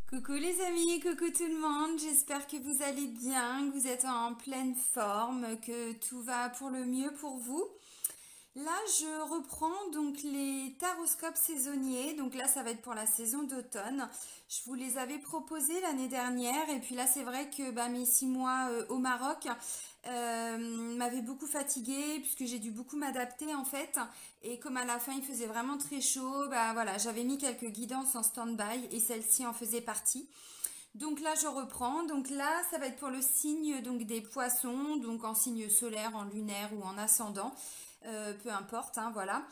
Coucou les amis, coucou tout le monde, j'espère que vous allez bien, que vous êtes en pleine forme, que tout va pour le mieux pour vous. Là, je reprends donc les taroscopes saisonniers. Donc là, ça va être pour la saison d'automne. Je vous les avais proposés l'année dernière. Et puis là, c'est vrai que mes 6 mois au Maroc m'avaient beaucoup fatiguée puisque j'ai dû beaucoup m'adapter en fait. Et comme à la fin, il faisait vraiment très chaud, voilà, j'avais mis quelques guidances en stand-by et celle-ci en faisait partie. Donc là, je reprends. Donc là, ça va être pour le signe donc des poissons, donc en signe solaire, en lunaire ou en ascendant, peu importe, hein, voilà.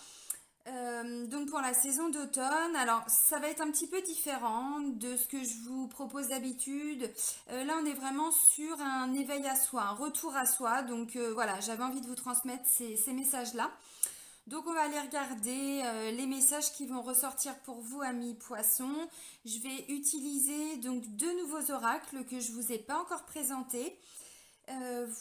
Donc pour la saison d'automne, alors ça va être un petit peu différent de ce que je vous propose d'habitude. Là, on est vraiment sur un éveil à soi, un retour à soi. Donc voilà, j'avais envie de vous transmettre ces messages-là. Donc on va aller regarder les messages qui vont ressortir pour vous, amis poissons. Je vais utiliser donc deux nouveaux oracles que je vous ai pas encore présentés.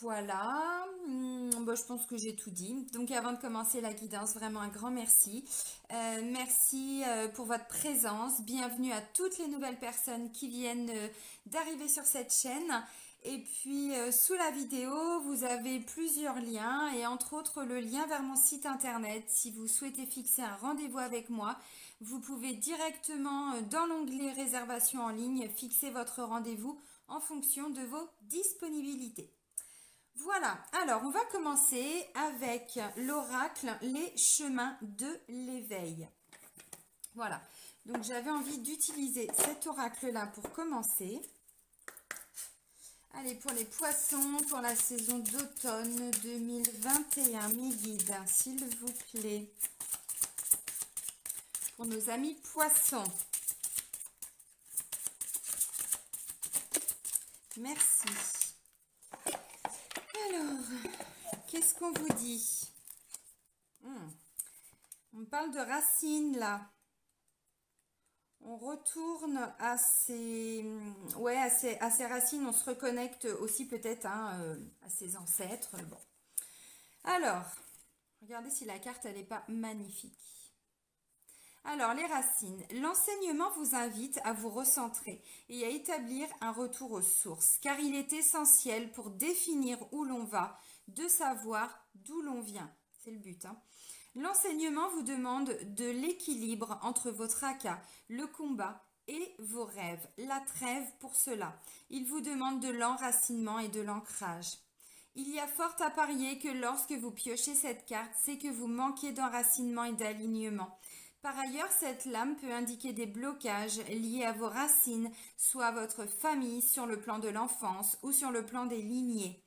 Voilà. Bon, je pense que j'ai tout dit. Donc avant de commencer la guidance, vraiment un grand merci. Merci pour votre présence. Bienvenue à toutes les nouvelles personnes qui viennent d'arriver sur cette chaîne. Et puis sous la vidéo, vous avez plusieurs liens et entre autres le lien vers mon site internet. Si vous souhaitez fixer un rendez-vous avec moi, vous pouvez directement dans l'onglet réservation en ligne fixer votre rendez-vous en fonction de vos disponibilités. Voilà, alors on va commencer avec l'oracle Les chemins de l'éveil. Voilà, donc j'avais envie d'utiliser cet oracle-là pour commencer. Allez, pour les poissons, pour la saison d'automne 2021, mes guides, s'il vous plaît. Pour nos amis poissons. Merci. Alors, qu'est-ce qu'on vous dit? On parle de racines, là. On retourne à ses racines, on se reconnecte aussi peut-être à ses ancêtres. Bon. Alors, regardez si la carte, elle n'est pas magnifique. Alors, les racines. L'enseignement vous invite à vous recentrer et à établir un retour aux sources, car il est essentiel pour définir où l'on va, de savoir d'où l'on vient. C'est le but, hein. L'enseignement vous demande de l'équilibre entre votre tracas, le combat et vos rêves, la trêve pour cela. Il vous demande de l'enracinement et de l'ancrage. Il y a fort à parier que lorsque vous piochez cette carte, c'est que vous manquez d'enracinement et d'alignement. Par ailleurs, cette lame peut indiquer des blocages liés à vos racines, soit à votre famille sur le plan de l'enfance ou sur le plan des lignées.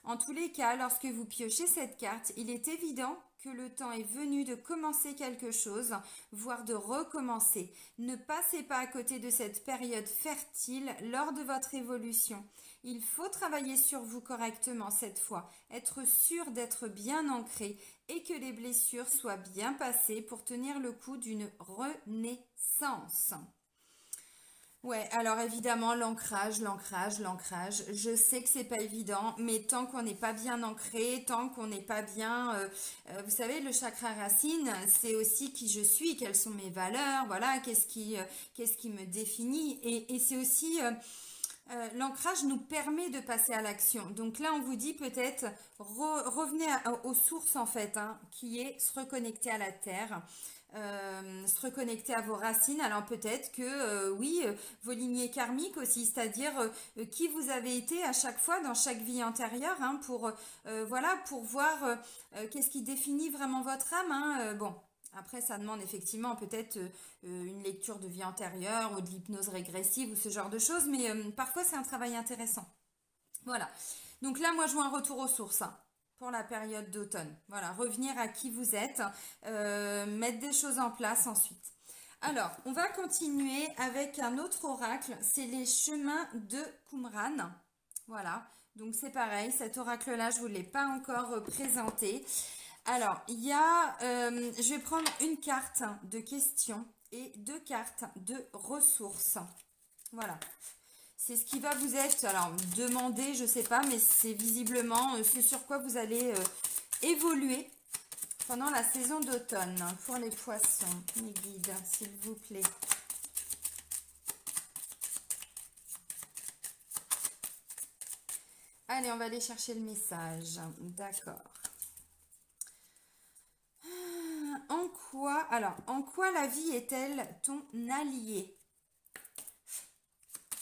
En tous les cas, lorsque vous piochez cette carte, il est évident que le temps est venu de commencer quelque chose, voire de recommencer. Ne passez pas à côté de cette période fertile lors de votre évolution. Il faut travailler sur vous correctement cette fois, être sûr d'être bien ancré et que les blessures soient bien passées pour tenir le coup d'une renaissance. Ouais, alors évidemment, l'ancrage. Je sais que c'est pas évident, mais tant qu'on n'est pas bien ancré, tant qu'on n'est pas bien, vous savez, le chakra racine, c'est aussi qui je suis, quelles sont mes valeurs, voilà, qu'est-ce qui me définit, et c'est aussi l'ancrage nous permet de passer à l'action. Donc là, on vous dit peut-être revenez aux sources en fait, hein, qui est se reconnecter à la terre. Se reconnecter à vos racines. Alors peut-être que oui, vos lignées karmiques aussi, c'est-à-dire qui vous avez été à chaque fois dans chaque vie antérieure, hein, pour voilà, pour voir qu'est-ce qui définit vraiment votre âme, hein. Bon. Après, ça demande effectivement peut-être une lecture de vie antérieure ou de l'hypnose régressive ou ce genre de choses, mais parfois c'est un travail intéressant. Voilà. Donc là, moi, je vois un retour aux sources, hein, pour la période d'automne. Voilà, revenir à qui vous êtes, mettre des choses en place ensuite. Alors, on va continuer avec un autre oracle, c'est les chemins de Qumran. Voilà, donc c'est pareil, cet oracle-là, je ne vous l'ai pas encore présenté. Alors, il y a, je vais prendre une carte de questions et deux cartes de ressources. Voilà. C'est ce qui va vous être, alors demandé, je sais pas, mais c'est visiblement ce sur quoi vous allez évoluer pendant la saison d'automne. Pour les poissons, mes guides, s'il vous plaît. Allez, on va aller chercher le message. D'accord. En quoi la vie est-elle ton allié?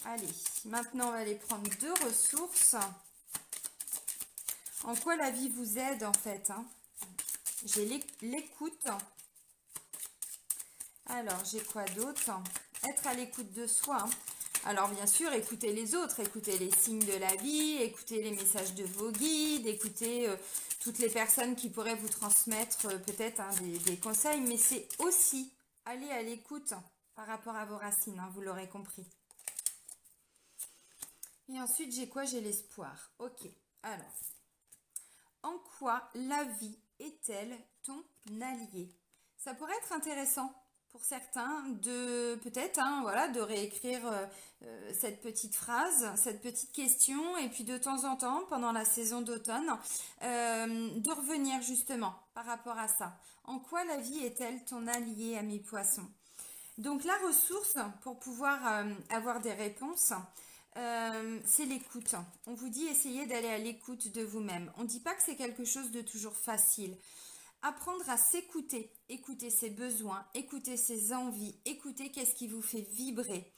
Allez, maintenant on va aller prendre deux ressources. En quoi la vie vous aide en fait, hein? J'ai l'écoute. Alors, j'ai quoi d'autre? Être à l'écoute de soi, hein. Alors, bien sûr, écoutez les autres, écoutez les signes de la vie, écoutez les messages de vos guides, écoutez toutes les personnes qui pourraient vous transmettre peut-être hein, des conseils, mais c'est aussi aller à l'écoute par rapport à vos racines, hein, vous l'aurez compris. Et ensuite, j'ai quoi? J'ai l'espoir. Ok, alors, en quoi la vie est-elle ton allié? Ça pourrait être intéressant pour certains de peut-être hein, voilà, de réécrire cette petite phrase, cette petite question et puis de temps en temps pendant la saison d'automne de revenir justement par rapport à ça. En quoi la vie est-elle ton allié, ami poisson? Donc la ressource pour pouvoir avoir des réponses, c'est l'écoute. On vous dit essayez d'aller à l'écoute de vous-même. On ne dit pas que c'est quelque chose de toujours facile. Apprendre à s'écouter, écouter ses besoins, écouter ses envies, écouter qu'est-ce qui vous fait vibrer.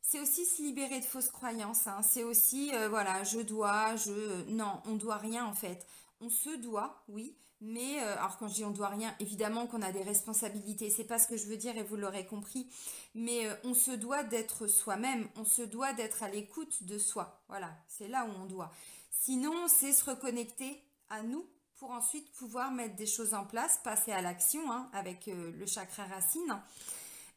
C'est aussi se libérer de fausses croyances, hein. C'est aussi, voilà, je dois, Non, on doit rien en fait. On se doit, oui, mais, alors quand je dis on doit rien, évidemment qu'on a des responsabilités, c'est pas ce que je veux dire et vous l'aurez compris, mais on se doit d'être soi-même, on se doit d'être à l'écoute de soi. Voilà, c'est là où on doit. Sinon, c'est se reconnecter à nous pour ensuite pouvoir mettre des choses en place, passer à l'action hein, avec le chakra racine.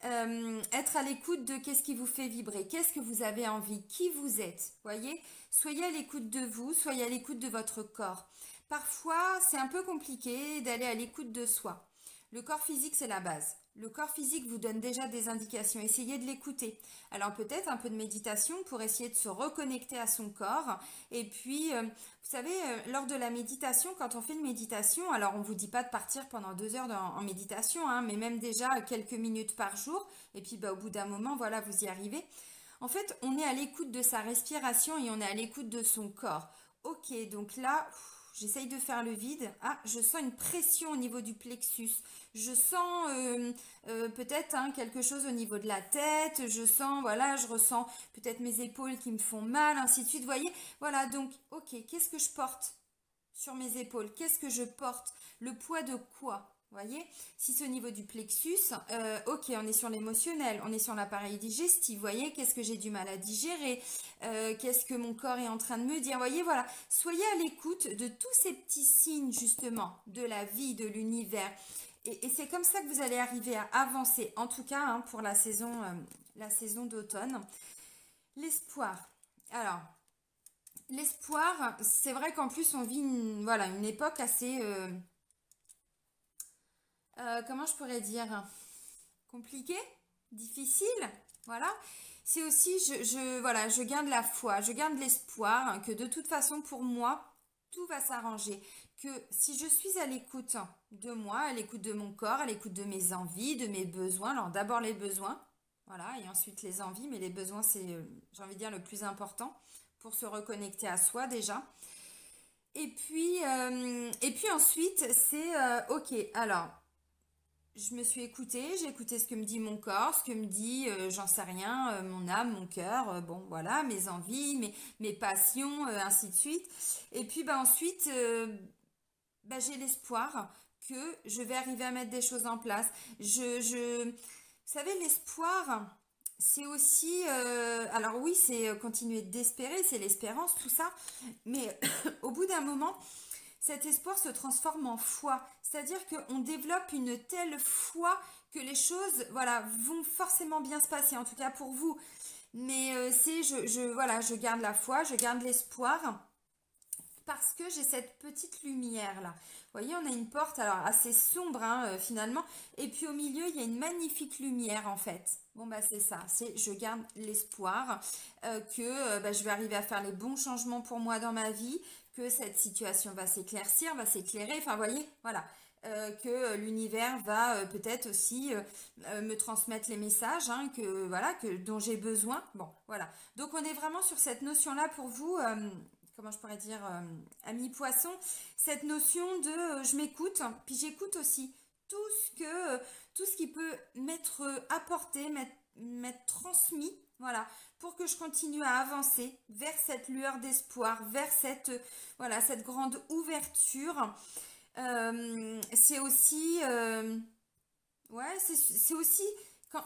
Être à l'écoute de qu'est-ce qui vous fait vibrer, qu'est-ce que vous avez envie, qui vous êtes, voyez, soyez à l'écoute de vous, soyez à l'écoute de votre corps. Parfois, c'est un peu compliqué d'aller à l'écoute de soi. Le corps physique, c'est la base. Le corps physique vous donne déjà des indications. Essayez de l'écouter. Alors peut-être un peu de méditation pour essayer de se reconnecter à son corps. Et puis, vous savez, lors de la méditation, quand on fait une méditation, alors on ne vous dit pas de partir pendant 2 heures en méditation, hein, mais même déjà quelques minutes par jour. Et puis bah, au bout d'un moment, voilà, vous y arrivez. En fait, on est à l'écoute de sa respiration et on est à l'écoute de son corps. Ok, donc là... J'essaye de faire le vide. Ah, je sens une pression au niveau du plexus. Je sens peut-être hein, quelque chose au niveau de la tête. Je sens, voilà, je ressens peut-être mes épaules qui me font mal, ainsi de suite. Vous voyez, voilà, donc, ok, qu'est-ce que je porte sur mes épaules? Qu'est-ce que je porte? Le poids de quoi? Vous voyez, si c'est au niveau du plexus, ok, on est sur l'émotionnel, on est sur l'appareil digestif, vous voyez, qu'est-ce que j'ai du mal à digérer, qu'est-ce que mon corps est en train de me dire, vous voyez, voilà, soyez à l'écoute de tous ces petits signes, justement, de la vie, de l'univers, et c'est comme ça que vous allez arriver à avancer, en tout cas, hein, pour la saison d'automne. L'espoir, alors... L'espoir, c'est vrai qu'en plus on vit voilà, une époque assez, comment je pourrais dire, compliquée, difficile, voilà. C'est aussi, voilà, je garde la foi, je garde l'espoir hein, que de toute façon pour moi, tout va s'arranger. Que si je suis à l'écoute de moi, à l'écoute de mon corps, à l'écoute de mes envies, de mes besoins, alors d'abord les besoins, voilà, et ensuite les envies, mais les besoins c'est, j'ai envie de dire, le plus important pour se reconnecter à soi déjà. Et puis ensuite, c'est ok, alors je me suis écoutée, j'ai écouté ce que me dit mon corps, ce que me dit, j'en sais rien, mon âme, mon cœur, bon voilà, mes envies, mes passions, ainsi de suite. Et puis bah, ensuite, j'ai l'espoir que je vais arriver à mettre des choses en place. Vous savez, l'espoir, c'est aussi, alors oui, c'est continuer d'espérer, c'est l'espérance, tout ça, mais au bout d'un moment, cet espoir se transforme en foi. C'est-à-dire qu'on développe une telle foi que les choses, voilà, vont forcément bien se passer, en tout cas pour vous. Mais voilà, je garde la foi, je garde l'espoir parce que j'ai cette petite lumière là. Vous voyez, on a une porte alors assez sombre hein, finalement, et puis au milieu il y a une magnifique lumière en fait. Bon bah c'est ça, c'est je garde l'espoir que je vais arriver à faire les bons changements pour moi dans ma vie, que cette situation va s'éclaircir, va s'éclairer. Enfin, vous voyez, voilà. Que l'univers va peut-être aussi me transmettre les messages hein, dont j'ai besoin. Bon, voilà. Donc, on est vraiment sur cette notion-là pour vous comment je pourrais dire, ami poisson, cette notion de je m'écoute, puis j'écoute aussi tout ce qui peut m'être apporté, m'être transmis, voilà, pour que je continue à avancer vers cette lueur d'espoir, vers voilà, cette grande ouverture. C'est aussi, ouais, c'est aussi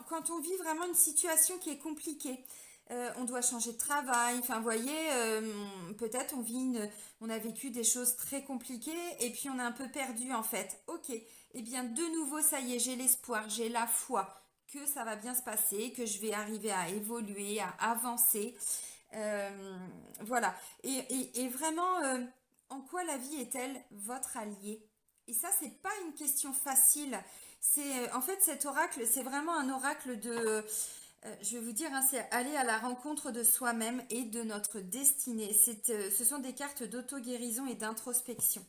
quand on vit vraiment une situation qui est compliquée. On doit changer de travail, enfin, vous voyez, peut-être on a vécu des choses très compliquées et puis on est un peu perdu en fait. Ok, eh bien de nouveau, ça y est, j'ai l'espoir, j'ai la foi que ça va bien se passer, que je vais arriver à évoluer, à avancer. Voilà. Et vraiment, en quoi la vie est-elle votre allié? Et ça, c'est pas une question facile. En fait, cet oracle, c'est vraiment un oracle je vais vous dire, hein, c'est aller à la rencontre de soi-même et de notre destinée. Ce sont des cartes d'auto-guérison et d'introspection.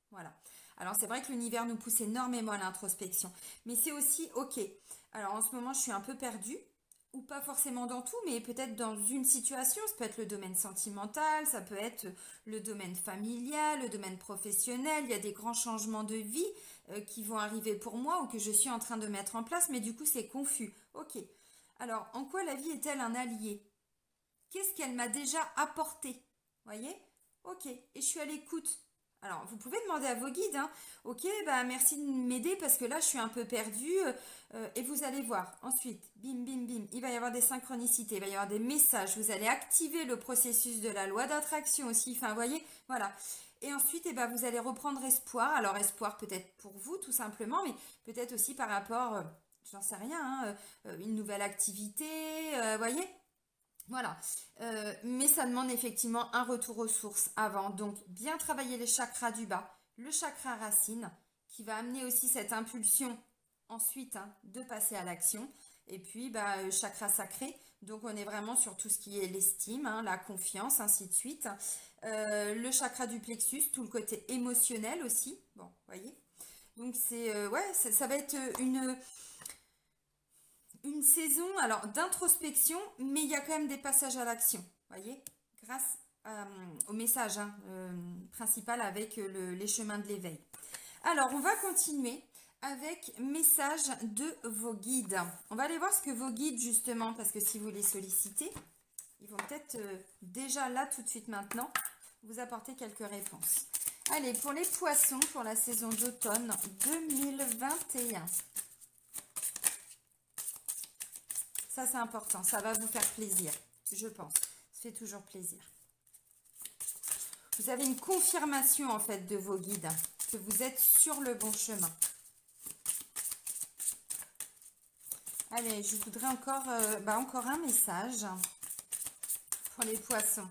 Voilà. Alors, c'est vrai que l'univers nous pousse énormément à l'introspection. Mais c'est aussi, ok, alors en ce moment, je suis un peu perdue, ou pas forcément dans tout, mais peut-être dans une situation. Ça peut être le domaine sentimental, ça peut être le domaine familial, le domaine professionnel. Il y a des grands changements de vie qui vont arriver pour moi ou que je suis en train de mettre en place, mais du coup, c'est confus. Ok. Alors, en quoi la vie est-elle un allié? Qu'est-ce qu'elle m'a déjà apporté? Voyez? Ok, et je suis à l'écoute. Alors, vous pouvez demander à vos guides, hein. Ok, bah merci de m'aider parce que là, je suis un peu perdue. Et vous allez voir. Ensuite, bim, bim, bim, il va y avoir des synchronicités, il va y avoir des messages. Vous allez activer le processus de la loi d'attraction aussi. Enfin, vous voyez, voilà. Et ensuite, eh ben, vous allez reprendre espoir. Alors, espoir peut-être pour vous, tout simplement, mais peut-être aussi par rapport, j'en sais rien, hein, une nouvelle activité, voyez? Voilà. Mais ça demande effectivement un retour aux sources avant. Donc, bien travailler les chakras du bas, le chakra racine, qui va amener aussi cette impulsion ensuite, hein, de passer à l'action. Et puis, bah, chakra sacré. Donc, on est vraiment sur tout ce qui est l'estime, hein, la confiance, ainsi de suite. Le chakra du plexus, tout le côté émotionnel aussi. Bon, voyez. Donc, ouais, ça va être une saison alors d'introspection, mais il y a quand même des passages à l'action, voyez, grâce au message, hein, principal avec les chemins de l'éveil. Alors, on va continuer avec message de vos guides. On va aller voir ce que vos guides, justement, parce que si vous les sollicitez, ils vont peut-être déjà là, tout de suite maintenant, vous apporter quelques réponses. Allez, pour les poissons, pour la saison d'automne 2021. Ça, c'est important. Ça va vous faire plaisir, je pense. Ça fait toujours plaisir. Vous avez une confirmation, en fait, de vos guides, que vous êtes sur le bon chemin. Allez, je voudrais encore un message pour les poissons.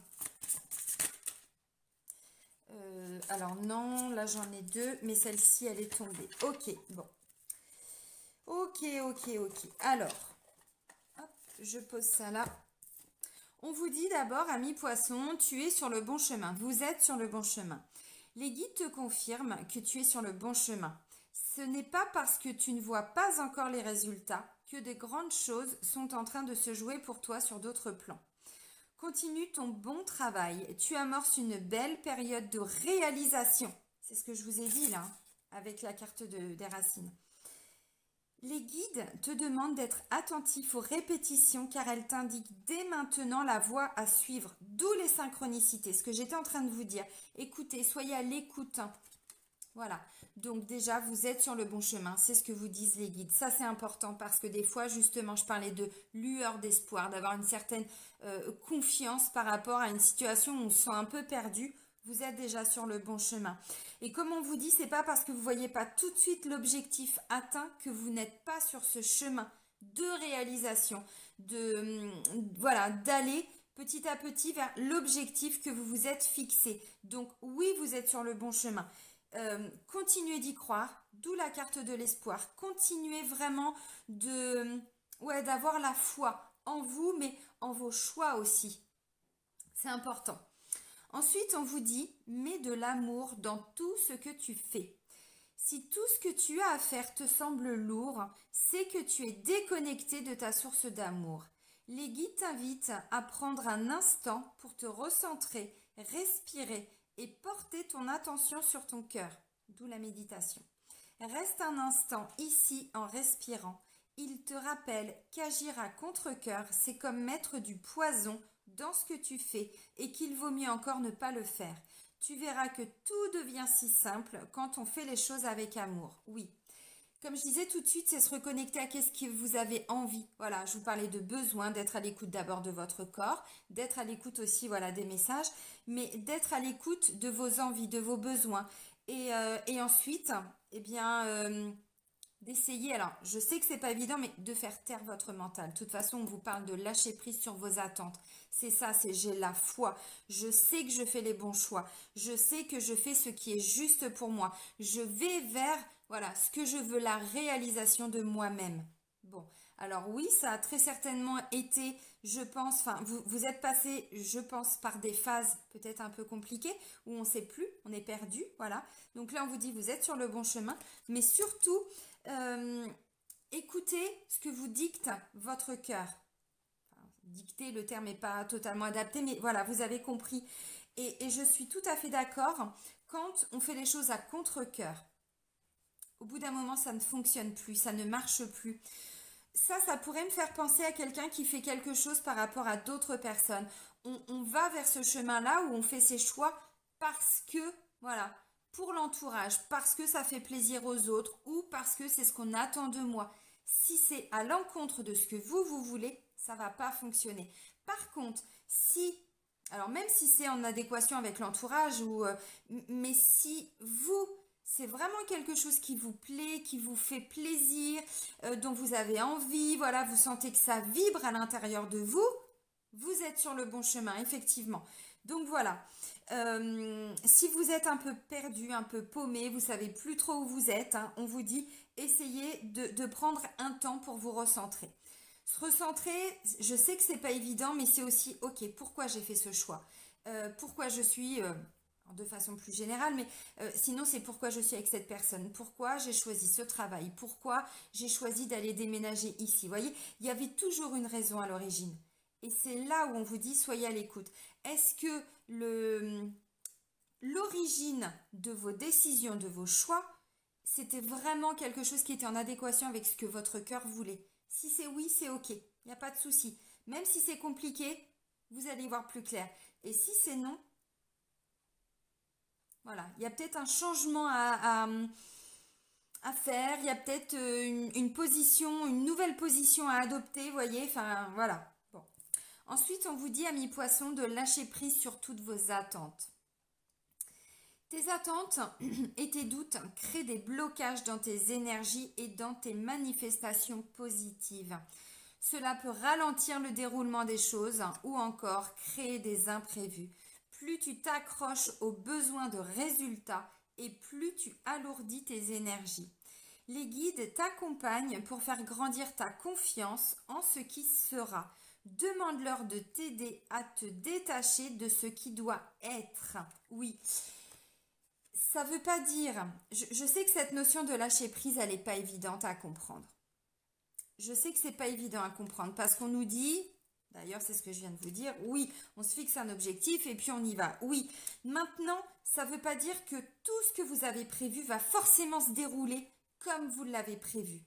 Alors, non, là, j'en ai deux, mais celle-ci, elle est tombée. Ok, bon. Ok. Alors, je pose ça là. On vous dit d'abord, ami poisson, tu es sur le bon chemin. Vous êtes sur le bon chemin. Les guides te confirment que tu es sur le bon chemin. Ce n'est pas parce que tu ne vois pas encore les résultats que de grandes choses sont en train de se jouer pour toi sur d'autres plans. Continue ton bon travail. Tu amorces une belle période de réalisation. C'est ce que je vous ai dit là, avec la carte des racines. Les guides te demandent d'être attentif aux répétitions car elles t'indiquent dès maintenant la voie à suivre, d'où les synchronicités, ce que j'étais en train de vous dire. Écoutez, soyez à l'écoute. Voilà, donc déjà vous êtes sur le bon chemin, c'est ce que vous disent les guides. Ça c'est important parce que des fois justement je parlais de lueur d'espoir, d'avoir une certaine confiance par rapport à une situation où on se sent un peu perdu. Vous êtes déjà sur le bon chemin. Et comme on vous dit, c'est pas parce que vous voyez pas tout de suite l'objectif atteint que vous n'êtes pas sur ce chemin de réalisation, voilà, d'aller petit à petit vers l'objectif que vous vous êtes fixé. Donc oui, vous êtes sur le bon chemin. Continuez d'y croire, d'où la carte de l'espoir. Continuez vraiment d'avoir la foi en vous, mais en vos choix aussi. C'est important. Ensuite, on vous dit, mets de l'amour dans tout ce que tu fais. Si tout ce que tu as à faire te semble lourd, c'est que tu es déconnecté de ta source d'amour. Les guides t'invitent à prendre un instant pour te recentrer, respirer et porter ton attention sur ton cœur, d'où la méditation. Reste un instant ici en respirant. Il te rappelle qu'agir à contre-cœur, c'est comme mettre du poison dans ce que tu fais et qu'il vaut mieux encore ne pas le faire. Tu verras que tout devient si simple quand on fait les choses avec amour. Oui. Comme je disais tout de suite, c'est se reconnecter à qu'est-ce que vous avez envie. Voilà, je vous parlais de besoin, d'être à l'écoute d'abord de votre corps, d'être à l'écoute aussi, voilà, des messages, mais d'être à l'écoute de vos envies, de vos besoins. Et ensuite, eh bien, d'essayer, alors je sais que c'est pas évident, mais de faire taire votre mental. De toute façon, on vous parle de lâcher prise sur vos attentes. C'est ça, c'est j'ai la foi. Je sais que je fais les bons choix. Je sais que je fais ce qui est juste pour moi. Je vais vers, voilà, ce que je veux, la réalisation de moi-même. Bon, alors oui, ça a très certainement été, je pense, enfin, vous êtes passé, je pense, par des phases peut-être un peu compliquées où on ne sait plus, on est perdu, voilà. Donc là, on vous dit, vous êtes sur le bon chemin, mais surtout, écoutez ce que vous dicte votre cœur. Enfin, dicter, le terme n'est pas totalement adapté, mais voilà, vous avez compris. Et je suis tout à fait d'accord quand on fait les choses à contre-cœur. Au bout d'un moment, ça ne fonctionne plus, ça ne marche plus. Ça pourrait me faire penser à quelqu'un qui fait quelque chose par rapport à d'autres personnes. On va vers ce chemin-là où on fait ses choix parce que, voilà, pour l'entourage, parce que ça fait plaisir aux autres ou parce que c'est ce qu'on attend de moi. Si c'est à l'encontre de ce que vous voulez, ça va pas fonctionner. Par contre, alors même si c'est en adéquation avec l'entourage mais si c'est vraiment quelque chose qui vous plaît, qui vous fait plaisir, dont vous avez envie, voilà, vous sentez que ça vibre à l'intérieur de vous, vous êtes sur le bon chemin, effectivement. Donc voilà, si vous êtes un peu perdu, un peu paumé, vous savez plus trop où vous êtes, hein, on vous dit, essayez de prendre un temps pour vous recentrer. Se recentrer, je sais que c'est pas évident, mais c'est aussi, ok, pourquoi j'ai fait ce choix? Pourquoi je suis... de façon plus générale, mais sinon c'est pourquoi je suis avec cette personne, pourquoi j'ai choisi ce travail, pourquoi j'ai choisi d'aller déménager ici. Vous voyez, il y avait toujours une raison à l'origine. Et c'est là où on vous dit, soyez à l'écoute. Est-ce que l'origine de vos décisions, de vos choix, c'était vraiment quelque chose qui était en adéquation avec ce que votre cœur voulait? Si c'est oui, c'est ok, il n'y a pas de souci. Même si c'est compliqué, vous allez y voir plus clair. Et si c'est non, voilà, il y a peut-être un changement à faire, il y a peut-être une position, une nouvelle position à adopter, vous voyez, enfin voilà. Bon. Ensuite, on vous dit, amis poissons, de lâcher prise sur toutes vos attentes. Tes attentes et tes doutes créent des blocages dans tes énergies et dans tes manifestations positives. Cela peut ralentir le déroulement des choses ou encore créer des imprévus. Plus tu t'accroches aux besoins de résultats et plus tu alourdis tes énergies. Les guides t'accompagnent pour faire grandir ta confiance en ce qui sera. Demande-leur de t'aider à te détacher de ce qui doit être. Oui, ça ne veut pas dire... Je sais que cette notion de lâcher prise, elle n'est pas évidente à comprendre. Je sais que c'est pas évident à comprendre parce qu'on nous dit... D'ailleurs, c'est ce que je viens de vous dire. Oui, on se fixe un objectif et puis on y va. Oui, maintenant, ça ne veut pas dire que tout ce que vous avez prévu va forcément se dérouler comme vous l'avez prévu.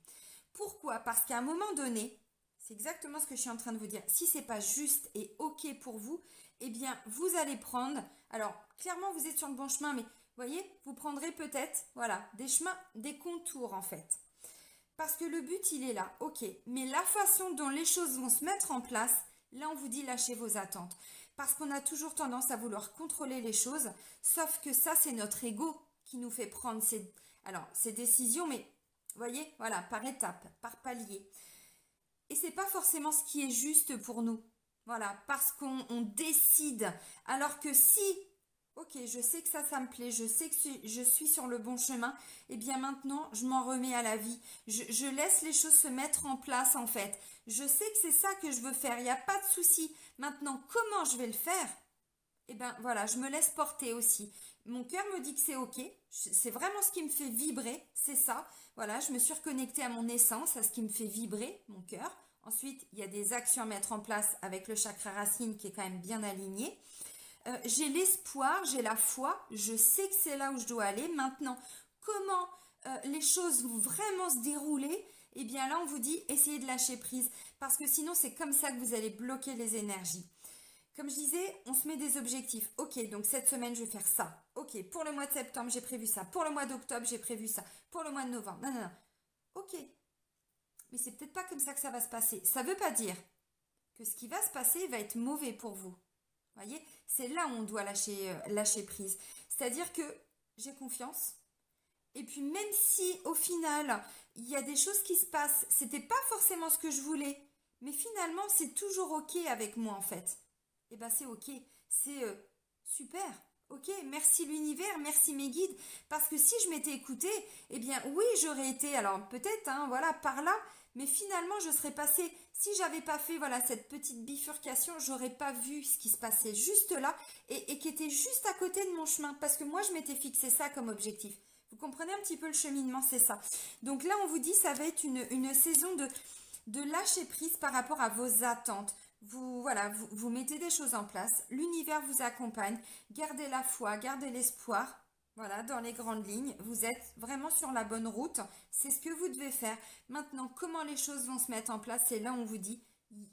Pourquoi? Parce qu'à un moment donné, c'est exactement ce que je suis en train de vous dire. Si c'est pas juste et ok pour vous, eh bien, vous allez prendre... Alors, clairement, vous êtes sur le bon chemin, mais vous voyez, vous prendrez peut-être, voilà, des chemins, des contours en fait. Parce que le but, il est là, ok. Mais la façon dont les choses vont se mettre en place, là, on vous dit lâchez vos attentes. Parce qu'on a toujours tendance à vouloir contrôler les choses, sauf que ça, c'est notre ego qui nous fait prendre ces décisions, mais vous voyez, voilà, par étapes, par paliers. Et c'est pas forcément ce qui est juste pour nous. Voilà, parce qu'on décide. Alors que si, ok, je sais que ça me plaît, je sais que je suis sur le bon chemin, et bien maintenant, je m'en remets à la vie. Je laisse les choses se mettre en place, en fait. Je sais que c'est ça que je veux faire, il n'y a pas de souci. Maintenant, comment je vais le faire? Eh bien, voilà, je me laisse porter aussi. Mon cœur me dit que c'est ok, c'est vraiment ce qui me fait vibrer, c'est ça. Voilà, je me suis reconnectée à mon essence, à ce qui me fait vibrer, mon cœur. Ensuite, il y a des actions à mettre en place avec le chakra racine qui est quand même bien aligné. j'ai l'espoir, j'ai la foi, je sais que c'est là où je dois aller. Maintenant, comment les choses vont vraiment se dérouler? Eh bien là, on vous dit, essayez de lâcher prise, parce que sinon, c'est comme ça que vous allez bloquer les énergies. Comme je disais, on se met des objectifs. Ok, donc cette semaine, je vais faire ça. Ok, pour le mois de septembre, j'ai prévu ça. Pour le mois d'octobre, j'ai prévu ça. Pour le mois de novembre. Non, non, non. Ok. Mais c'est peut-être pas comme ça que ça va se passer. Ça ne veut pas dire que ce qui va se passer va être mauvais pour vous. Voyez, c'est là où on doit lâcher prise. C'est-à-dire que j'ai confiance. Et puis même si au final, il y a des choses qui se passent, c'était pas forcément ce que je voulais, mais finalement, c'est toujours ok avec moi en fait. Eh ben c'est ok, c'est super. Ok, merci l'univers, merci mes guides, parce que si je m'étais écoutée, eh bien oui, j'aurais été, alors peut-être, hein, voilà, par là, mais finalement, je serais passée, si j'avais pas fait, voilà, cette petite bifurcation, j'aurais pas vu ce qui se passait juste là, et qui était juste à côté de mon chemin, parce que moi, je m'étais fixé ça comme objectif. Vous comprenez un petit peu le cheminement, c'est ça. Donc là, on vous dit, ça va être une saison de lâcher prise par rapport à vos attentes. Voilà, vous mettez des choses en place, l'univers vous accompagne, gardez la foi, gardez l'espoir, voilà, dans les grandes lignes, vous êtes vraiment sur la bonne route, c'est ce que vous devez faire. Maintenant, comment les choses vont se mettre en place, c'est là où on vous dit,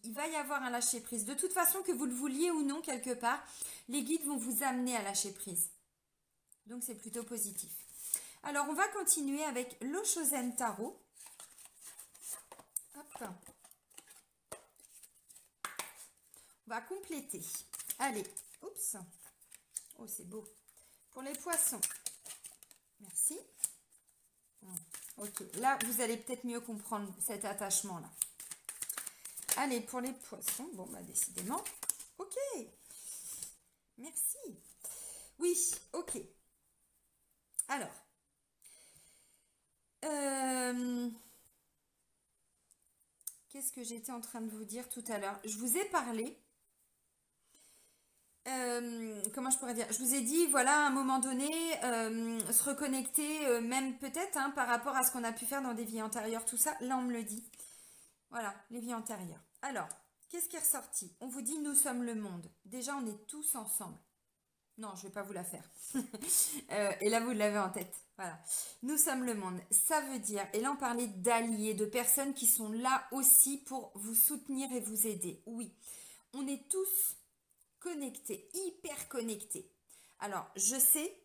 il va y avoir un lâcher prise. De toute façon, que vous le vouliez ou non, quelque part, les guides vont vous amener à lâcher prise. Donc, c'est plutôt positif. Alors, on va continuer avec l'Oshozen Tarot. Hop. On va compléter. Allez, oups. Oh, c'est beau. Pour les poissons. Merci. Ok, là, vous allez peut-être mieux comprendre cet attachement-là. Allez, pour les poissons. Bon, bah, décidément. Ok. Merci. Oui, ok. Alors. Qu'est-ce que j'étais en train de vous dire tout à l'heure? Je vous ai parlé. Comment je pourrais dire? Je vous ai dit, voilà, à un moment donné, se reconnecter, même peut-être hein, par rapport à ce qu'on a pu faire dans des vies antérieures, tout ça. Là, on me le dit. Voilà, les vies antérieures. Alors, qu'est-ce qui est ressorti? On vous dit, nous sommes le monde. Déjà, on est tous ensemble. Non, je ne vais pas vous la faire. Et là, vous l'avez en tête. Voilà. Nous sommes le monde. Ça veut dire, et là, on parlait d'alliés, de personnes qui sont là aussi pour vous soutenir et vous aider. Oui, on est tous connectés, hyper connectés. Alors, je sais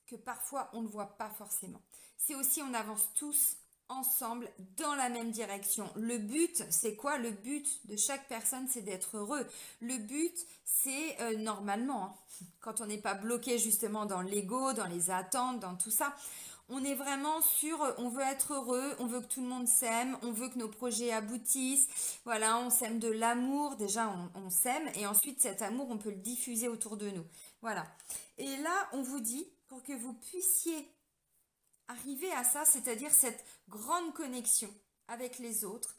que parfois, on ne voit pas forcément. C'est aussi, on avance tous ensemble dans la même direction. Le but, c'est quoi? Le but de chaque personne, c'est d'être heureux. Le but, c'est normalement, hein, quand on n'est pas bloqué justement dans l'ego, dans les attentes, dans tout ça, on est vraiment sur, on veut être heureux, on veut que tout le monde s'aime, on veut que nos projets aboutissent. Voilà, on s'aime de l'amour, déjà on s'aime et ensuite cet amour, on peut le diffuser autour de nous. Voilà. Et là, on vous dit, pour que vous puissiez arriver à ça, c'est-à-dire cette grande connexion avec les autres,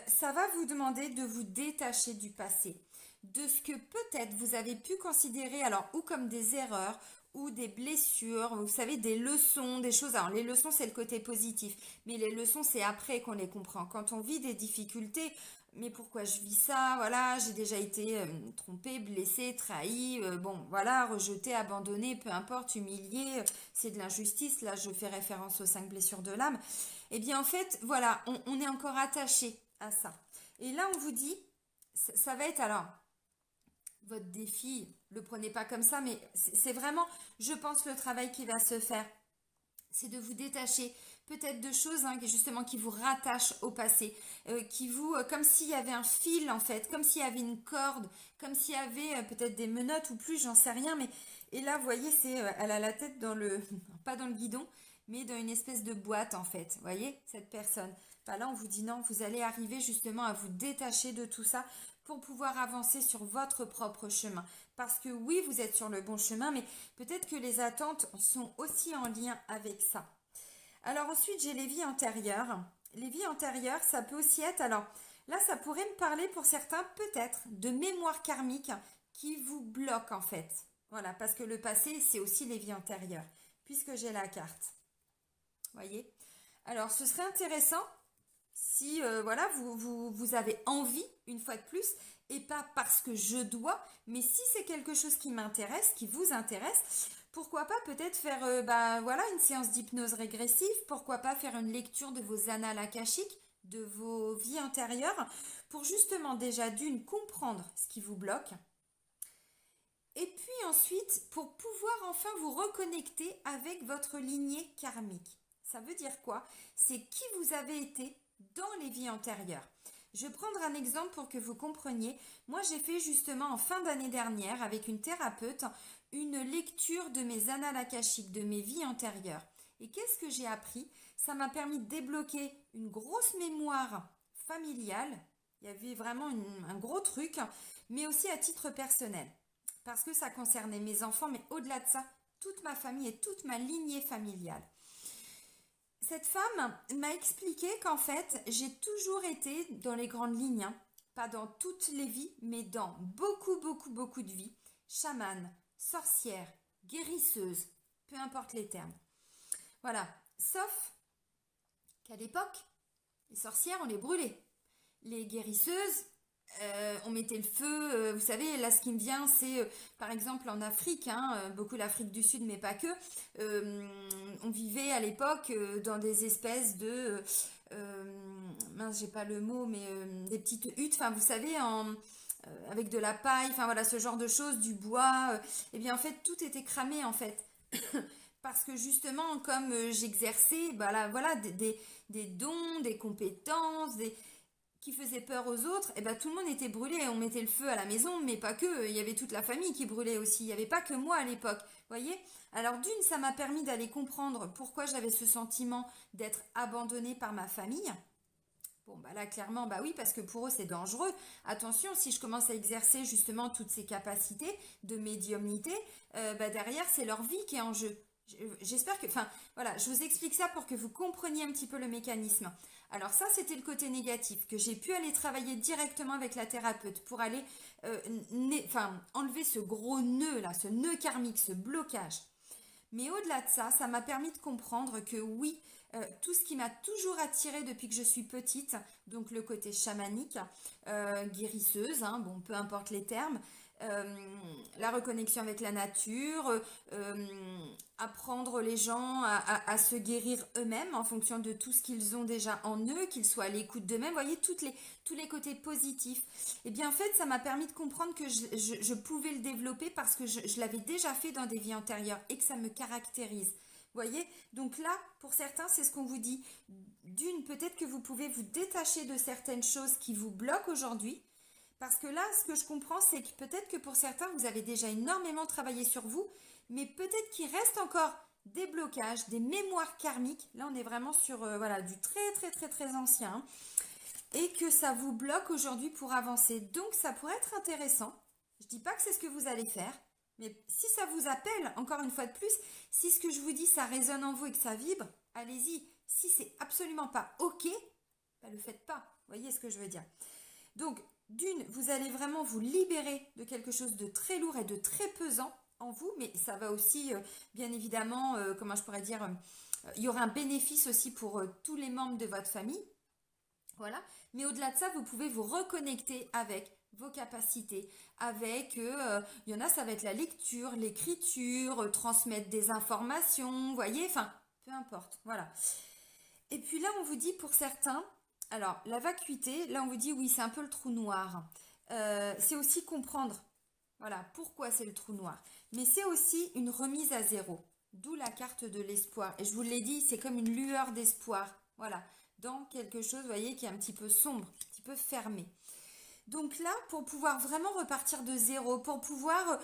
ça va vous demander de vous détacher du passé, de ce que peut-être vous avez pu considérer, alors ou comme des erreurs, ou des blessures, vous savez, des leçons, des choses. Alors les leçons, c'est le côté positif, mais les leçons, c'est après qu'on les comprend. Quand on vit des difficultés, mais pourquoi je vis ça? Voilà, j'ai déjà été trompée, blessée, trahie, bon, voilà, rejetée, abandonnée, peu importe, humiliée, c'est de l'injustice. Là, je fais référence aux 5 blessures de l'âme. Eh bien, en fait, voilà, on est encore attaché à ça. Et là, on vous dit, ça va être alors votre défi, le prenez pas comme ça, mais c'est vraiment, je pense, le travail qui va se faire. C'est de vous détacher peut-être de choses hein, justement qui vous rattachent au passé, qui vous, comme s'il y avait un fil en fait, comme s'il y avait une corde, comme s'il y avait peut-être des menottes ou plus, j'en sais rien, mais et là vous voyez, c'est, elle a la tête dans le, pas dans le guidon, mais dans une espèce de boîte en fait, vous voyez, cette personne. Bah là on vous dit non, vous allez arriver justement à vous détacher de tout ça pour pouvoir avancer sur votre propre chemin. Parce que oui, vous êtes sur le bon chemin, mais peut-être que les attentes sont aussi en lien avec ça. Alors ensuite, j'ai les vies antérieures. Les vies antérieures, ça peut aussi être, alors là, ça pourrait me parler pour certains, peut-être, de mémoire karmique qui vous bloque en fait. Voilà, parce que le passé, c'est aussi les vies antérieures, puisque j'ai la carte. Voyez? Alors, ce serait intéressant Si voilà, vous avez envie, une fois de plus, et pas parce que je dois, mais si c'est quelque chose qui m'intéresse, qui vous intéresse, pourquoi pas peut-être faire bah, voilà, une séance d'hypnose régressive, pourquoi pas faire une lecture de vos annales akashiques, de vos vies antérieures, pour justement déjà d'une comprendre ce qui vous bloque, et puis ensuite pour pouvoir enfin vous reconnecter avec votre lignée karmique. Ça veut dire quoi? C'est qui vous avez été dans les vies antérieures. Je vais prendre un exemple pour que vous compreniez. Moi, j'ai fait justement en fin d'année dernière avec une thérapeute une lecture de mes annales akashiques, de mes vies antérieures. Et qu'est-ce que j'ai appris? Ça m'a permis de débloquer une grosse mémoire familiale. Il y avait vraiment un gros truc, mais aussi à titre personnel. Parce que ça concernait mes enfants, mais au-delà de ça, toute ma famille et toute ma lignée familiale. Cette femme m'a expliqué qu'en fait, j'ai toujours été dans les grandes lignes, hein, pas dans toutes les vies, mais dans beaucoup de vies, chamane, sorcière, guérisseuse, peu importe les termes. Voilà, sauf qu'à l'époque, les sorcières, on les brûlait. Les guérisseuses, on mettait le feu. Vous savez, là, ce qui me vient, c'est par exemple en Afrique, hein, beaucoup l'Afrique du Sud, mais pas que. On vivait à l'époque dans des espèces de, mince, j'ai pas le mot, mais des petites huttes. Enfin, vous savez, avec de la paille. Enfin voilà, ce genre de choses, du bois. Eh bien, en fait, tout était cramé en fait. Parce que justement, comme j'exerçais, bah là, voilà, des dons, des compétences, qui faisaient peur aux autres, et ben tout le monde était brûlé. On mettait le feu à la maison, mais pas que. Il y avait toute la famille qui brûlait aussi. Il n'y avait pas que moi à l'époque. Voyez? Alors d'une, ça m'a permis d'aller comprendre pourquoi j'avais ce sentiment d'être abandonnée par ma famille. Bon, bah là, clairement, bah oui, parce que pour eux, c'est dangereux. Attention, si je commence à exercer justement toutes ces capacités de médiumnité, bah derrière, c'est leur vie qui est en jeu. J'espère que, enfin, voilà, je vous explique ça pour que vous compreniez un petit peu le mécanisme. Alors ça, c'était le côté négatif, que j'ai pu aller travailler directement avec la thérapeute pour aller, enfin, enlever ce gros nœud là, ce nœud karmique, ce blocage. Mais au-delà de ça, ça m'a permis de comprendre que oui, tout ce qui m'a toujours attirée depuis que je suis petite, donc le côté chamanique, guérisseuse, hein, bon, peu importe les termes, la reconnexion avec la nature, apprendre les gens à se guérir eux-mêmes en fonction de tout ce qu'ils ont déjà en eux, qu'ils soient à l'écoute d'eux-mêmes, voyez, tous les côtés positifs. Et bien en fait, ça m'a permis de comprendre que je pouvais le développer parce que je l'avais déjà fait dans des vies antérieures et que ça me caractérise. Voyez? Donc là, pour certains, c'est ce qu'on vous dit. D'une, peut-être que vous pouvez vous détacher de certaines choses qui vous bloquent aujourd'hui. Parce que là, ce que je comprends, c'est que peut-être que pour certains, vous avez déjà énormément travaillé sur vous, mais peut-être qu'il reste encore des blocages, des mémoires karmiques. Là, on est vraiment sur voilà, du très ancien, hein, et que ça vous bloque aujourd'hui pour avancer. Donc, ça pourrait être intéressant. Je ne dis pas que c'est ce que vous allez faire, mais si ça vous appelle, encore une fois de plus, si ce que je vous dis, ça résonne en vous et que ça vibre, allez-y. Si c'est absolument pas OK, bah, le faites pas. Vous voyez ce que je veux dire? Donc, d'une, vous allez vraiment vous libérer de quelque chose de très lourd et de très pesant en vous, mais ça va aussi, bien évidemment, comment je pourrais dire, il y aura un bénéfice aussi pour tous les membres de votre famille. Voilà. Mais au-delà de ça, vous pouvez vous reconnecter avec vos capacités, avec, il y en a, ça va être la lecture, l'écriture, transmettre des informations, vous voyez, enfin, peu importe, voilà. Et puis là, on vous dit pour certains, alors la vacuité, là on vous dit oui, c'est un peu le trou noir. C'est aussi comprendre, voilà, pourquoi c'est le trou noir. Mais c'est aussi une remise à zéro, d'où la carte de l'espoir. Et je vous l'ai dit, c'est comme une lueur d'espoir, voilà, dans quelque chose, vous voyez, qui est un petit peu sombre, un petit peu fermé. Donc là, pour pouvoir vraiment repartir de zéro, pour pouvoir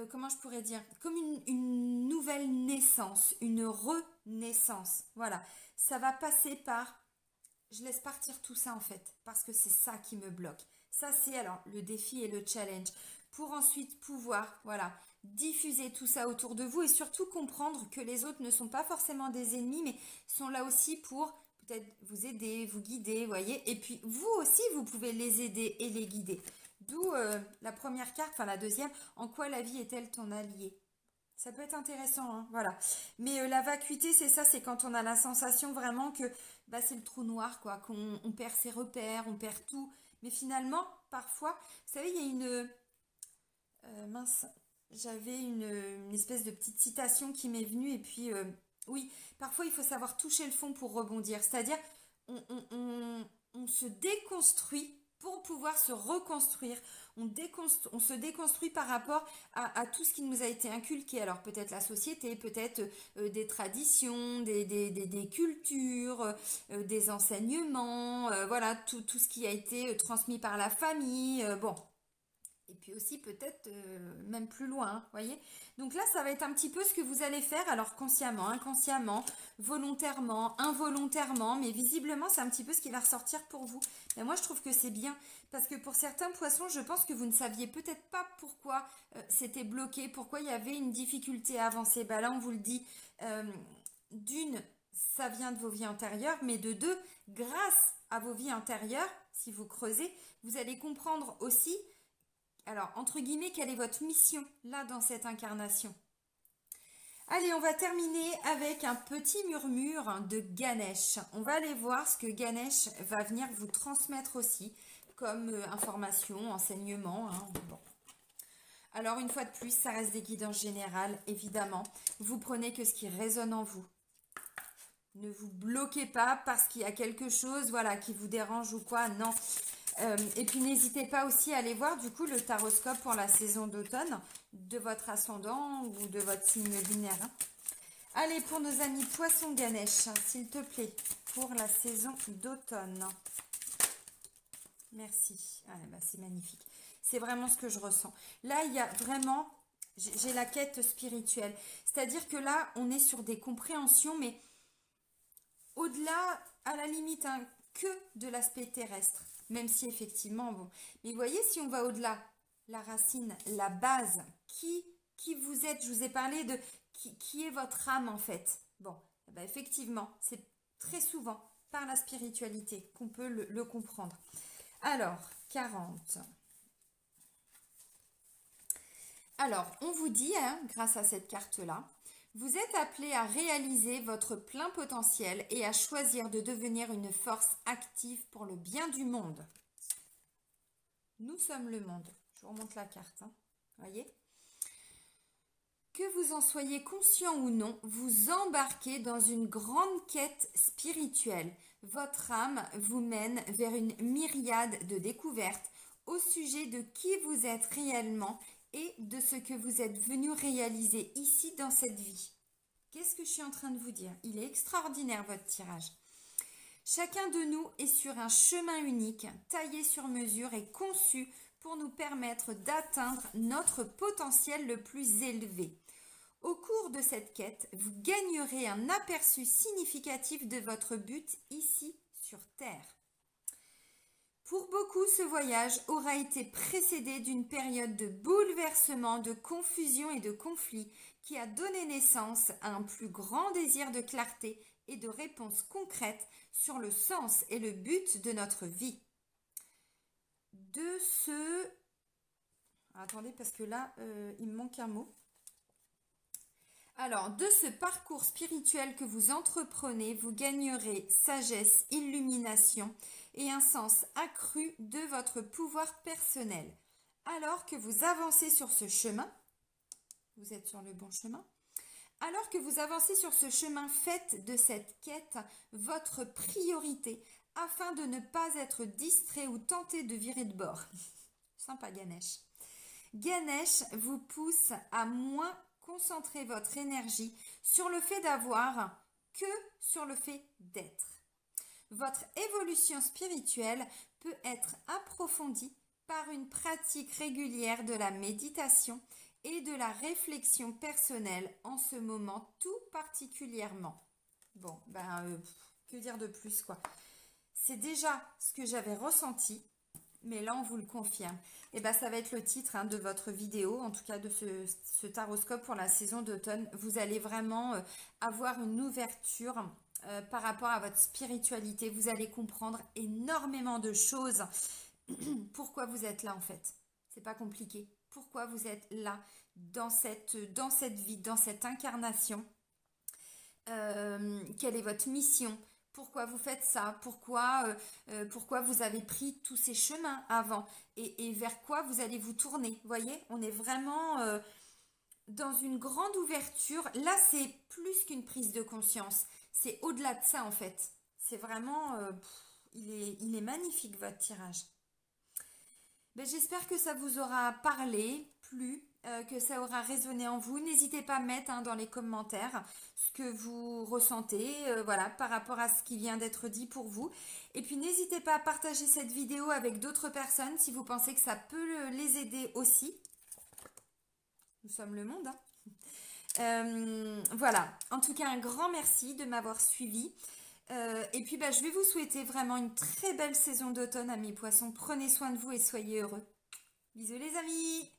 comment je pourrais dire, comme une nouvelle naissance, une renaissance. Voilà, ça va passer par, je laisse partir tout ça en fait, parce que c'est ça qui me bloque. Ça, c'est alors le défi et le challenge. Pour ensuite pouvoir, voilà, diffuser tout ça autour de vous et surtout comprendre que les autres ne sont pas forcément des ennemis, mais sont là aussi pour peut-être vous aider, vous guider, vous voyez. Et puis vous aussi, vous pouvez les aider et les guider. D'où la première carte, enfin la deuxième, en quoi la vie est-elle ton allié? Ça peut être intéressant, hein, voilà. Mais la vacuité, c'est ça, c'est quand on a la sensation vraiment que bah, c'est le trou noir, quoi, qu'on perd ses repères, on perd tout. Mais finalement, parfois, vous savez, il y a mince, j'avais une espèce de petite citation qui m'est venue, et puis, oui, parfois, il faut savoir toucher le fond pour rebondir. C'est-à-dire, on se déconstruit pour pouvoir se reconstruire. On se déconstruit par rapport à tout ce qui nous a été inculqué. Alors peut-être la société, peut-être des traditions, des cultures, des enseignements, voilà, tout ce qui a été transmis par la famille. Bon, et puis aussi peut-être même plus loin, hein, voyez. Donc là, ça va être un petit peu ce que vous allez faire, alors consciemment, inconsciemment, volontairement, involontairement, mais visiblement, c'est un petit peu ce qui va ressortir pour vous. Mais moi, je trouve que c'est bien, parce que pour certains poissons, je pense que vous ne saviez peut-être pas pourquoi c'était bloqué, pourquoi il y avait une difficulté à avancer. Bah là, on vous le dit, d'une, ça vient de vos vies antérieures, mais de deux, grâce à vos vies antérieures, si vous creusez, vous allez comprendre aussi alors, entre guillemets, quelle est votre mission là dans cette incarnation? Allez, on va terminer avec un petit murmure de Ganesh. On va aller voir ce que Ganesh va venir vous transmettre aussi comme information, enseignement, hein. Bon. Alors, une fois de plus, ça reste des guidances générales, évidemment. Vous prenez que ce qui résonne en vous. Ne vous bloquez pas parce qu'il y a quelque chose, voilà, qui vous dérange ou quoi. Non. Et puis n'hésitez pas aussi à aller voir du coup le taroscope pour la saison d'automne de votre ascendant ou de votre signe lunaire, hein. Allez, pour nos amis poissons Ganesh, s'il te plaît, pour la saison d'automne. Merci. Ah, bah, c'est magnifique. C'est vraiment ce que je ressens. Là, il y a vraiment, j'ai la quête spirituelle. C'est-à-dire que là, on est sur des compréhensions, mais au-delà, à la limite, hein, que de l'aspect terrestre. Même si effectivement, bon. Mais vous voyez, si on va au-delà, la racine, la base, qui vous êtes, je vous ai parlé de qui est votre âme en fait. Bon, eh ben, effectivement, c'est très souvent par la spiritualité qu'on peut le comprendre. Alors, 40. Alors, on vous dit, hein, grâce à cette carte-là, vous êtes appelé à réaliser votre plein potentiel et à choisir de devenir une force active pour le bien du monde. Nous sommes le monde. Je vous remonte la carte, hein. Voyez ? Que vous en soyez conscient ou non, vous embarquez dans une grande quête spirituelle. Votre âme vous mène vers une myriade de découvertes au sujet de qui vous êtes réellement et de ce que vous êtes venu réaliser ici dans cette vie. Qu'est-ce que je suis en train de vous dire? Il est extraordinaire votre tirage. Chacun de nous est sur un chemin unique, taillé sur mesure et conçu pour nous permettre d'atteindre notre potentiel le plus élevé. Au cours de cette quête, vous gagnerez un aperçu significatif de votre but ici sur Terre. Pour beaucoup, ce voyage aura été précédé d'une période de bouleversement, de confusion et de conflit qui a donné naissance à un plus grand désir de clarté et de réponses concrètes sur le sens et le but de notre vie. De ce... Attendez, parce que là, il me manque un mot. Alors, de ce parcours spirituel que vous entreprenez, vous gagnerez sagesse, illumination et un sens accru de votre pouvoir personnel. Alors que vous avancez sur ce chemin, vous êtes sur le bon chemin, alors que vous avancez sur ce chemin, faites de cette quête votre priorité afin de ne pas être distrait ou tenté de virer de bord. Sympa Ganesh. Ganesh vous pousse à moins concentrer votre énergie sur le fait d'avoir que sur le fait d'être. Votre évolution spirituelle peut être approfondie par une pratique régulière de la méditation et de la réflexion personnelle en ce moment tout particulièrement. Bon, que dire de plus quoi. C'est déjà ce que j'avais ressenti, mais là on vous le confirme. Et ça va être le titre de votre vidéo, en tout cas de ce taroscope pour la saison d'automne. Vous allez vraiment avoir une ouverture par rapport à votre spiritualité. Vous allez comprendre énormément de choses. Pourquoi vous êtes là en fait? C'est pas compliqué. pourquoi vous êtes là dans cette vie, dans cette incarnation. Quelle est votre mission? Pourquoi vous faites ça? Pourquoi vous avez pris tous ces chemins avant? Et vers quoi vous allez vous tourner? Voyez, on est vraiment dans une grande ouverture. Là, c'est plus qu'une prise de conscience. C'est au-delà de ça, en fait. C'est vraiment... il est magnifique, votre tirage. Ben, j'espère que ça vous aura parlé, plu, que ça aura résonné en vous. N'hésitez pas à mettre dans les commentaires ce que vous ressentez, voilà, par rapport à ce qui vient d'être dit pour vous. Et puis n'hésitez pas à partager cette vidéo avec d'autres personnes si vous pensez que ça peut les aider aussi. Nous sommes le monde, hein. Voilà, en tout cas un grand merci de m'avoir suivi. Et puis je vais vous souhaiter vraiment une très belle saison d'automne, amis poissons. Prenez soin de vous et soyez heureux. Bisous les amis!